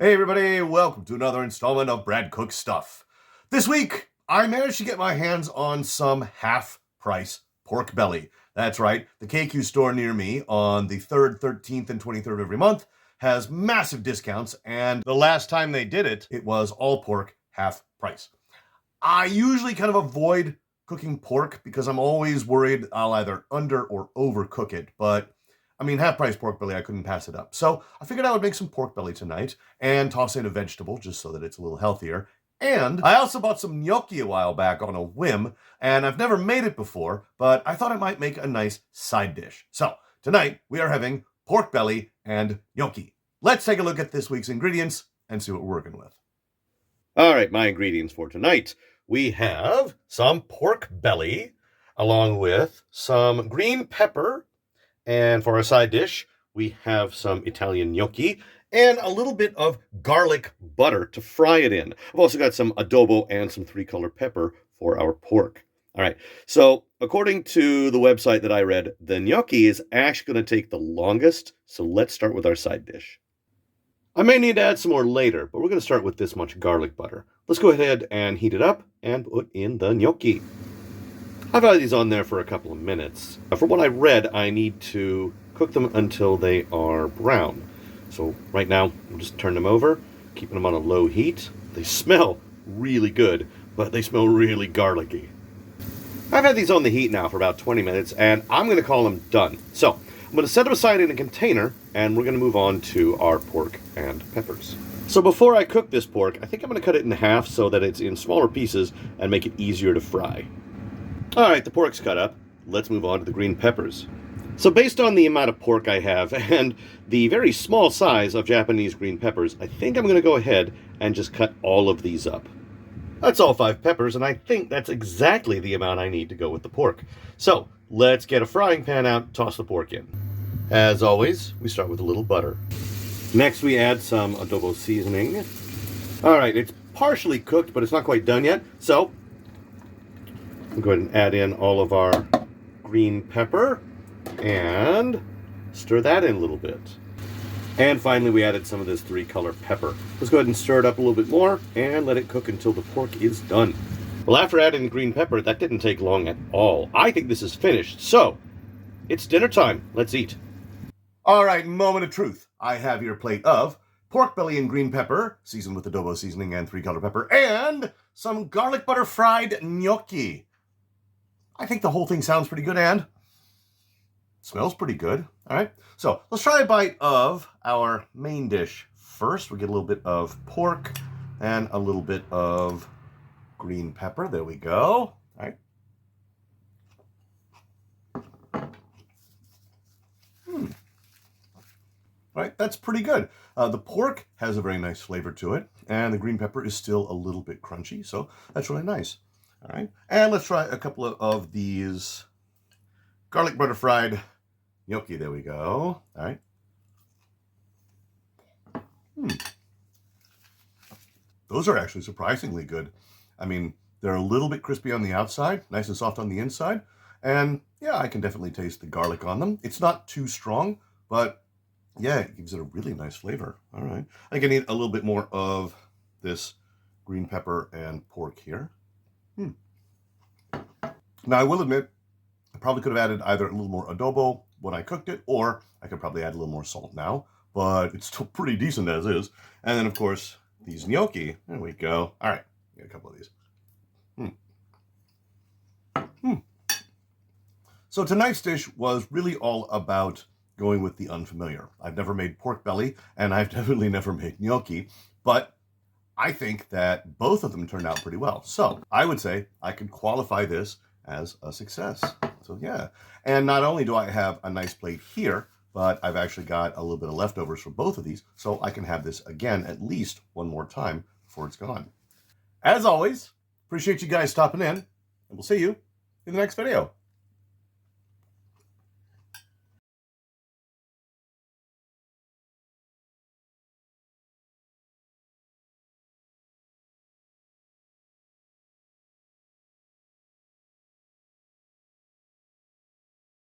Hey everybody, welcome to another installment of Brad Cook Stuff. This week, I managed to get my hands on some half-price pork belly. That's right, the KQ store near me on the 3rd, 13th, and 23rd of every month has massive discounts, and the last time they did it, it was all pork, half price. I usually kind of avoid cooking pork because I'm always worried I'll either under or overcook it, but I mean, half-price pork belly, I couldn't pass it up. So I figured I would make some pork belly tonight and toss in a vegetable just so that it's a little healthier. And I also bought some gnocchi a while back on a whim, and I've never made it before, but I thought it might make a nice side dish. So tonight we are having pork belly and gnocchi. Let's take a look at this week's ingredients and see what we're working with. All right, my ingredients for tonight. We have some pork belly along with some green pepper. And for our side dish, we have some Italian gnocchi and a little bit of garlic butter to fry it in. I've also got some adobo and some 3-color pepper for our pork. All right, so according to the website that I read, the gnocchi is actually going to take the longest, so let's start with our side dish. I may need to add some more later, but we're going to start with this much garlic butter. Let's go ahead and heat it up and put in the gnocchi. I've had these on there for a couple of minutes. From what I read, I need to cook them until they are brown. So right now, we'll just turn them over, keeping them on a low heat. They smell really good, but they smell really garlicky. I've had these on the heat now for about 20 minutes, and I'm going to call them done. So I'm going to set them aside in a container, and we're going to move on to our pork and peppers. So before I cook this pork, I think I'm going to cut it in half so that it's in smaller pieces and make it easier to fry. All right, the pork's cut up. Let's move on to the green peppers. So based on the amount of pork I have and the very small size of Japanese green peppers, I think I'm going to go ahead and just cut all of these up. That's all 5 peppers, and I think that's exactly the amount I need to go with the pork. So let's get a frying pan out, toss the pork in. As always, we start with a little butter. Next, we add some adobo seasoning. All right, it's partially cooked, but it's not quite done yet, so we'll go ahead and add in all of our green pepper and stir that in a little bit. And finally, we added some of this 3-color pepper. Let's go ahead and stir it up a little bit more and let it cook until the pork is done. Well, after adding the green pepper, that didn't take long at all. I think this is finished, so it's dinner time. Let's eat. All right, moment of truth. I have your plate of pork belly and green pepper, seasoned with adobo seasoning and 3-color pepper, and some garlic butter fried gnocchi. I think the whole thing sounds pretty good and smells pretty good. All right, so let's try a bite of our main dish first. We get a little bit of pork and a little bit of green pepper. There we go. All right. All right, that's pretty good. The pork has a very nice flavor to it, and the green pepper is still a little bit crunchy, so that's really nice. All right, and let's try a couple of these garlic butter fried gnocchi. There we go. All right. Those are actually surprisingly good. I mean, they're a little bit crispy on the outside, nice and soft on the inside, and yeah, I can definitely taste the garlic on them. It's not too strong, but yeah, it gives it a really nice flavor. All right. I think I need a little bit more of this green pepper and pork here. Now, I will admit, I probably could have added either a little more adobo when I cooked it, or I could probably add a little more salt now, but it's still pretty decent as is. And then, of course, these gnocchi. There we go. All right. Get a couple of these. So tonight's dish was really all about going with the unfamiliar. I've never made pork belly, and I've definitely never made gnocchi, but I think that both of them turned out pretty well. So I would say I could qualify this as a success. So yeah, and not only do I have a nice plate here, but I've actually got a little bit of leftovers for both of these, so I can have this again at least one more time before it's gone. As always, appreciate you guys stopping in, and we'll see you in the next video.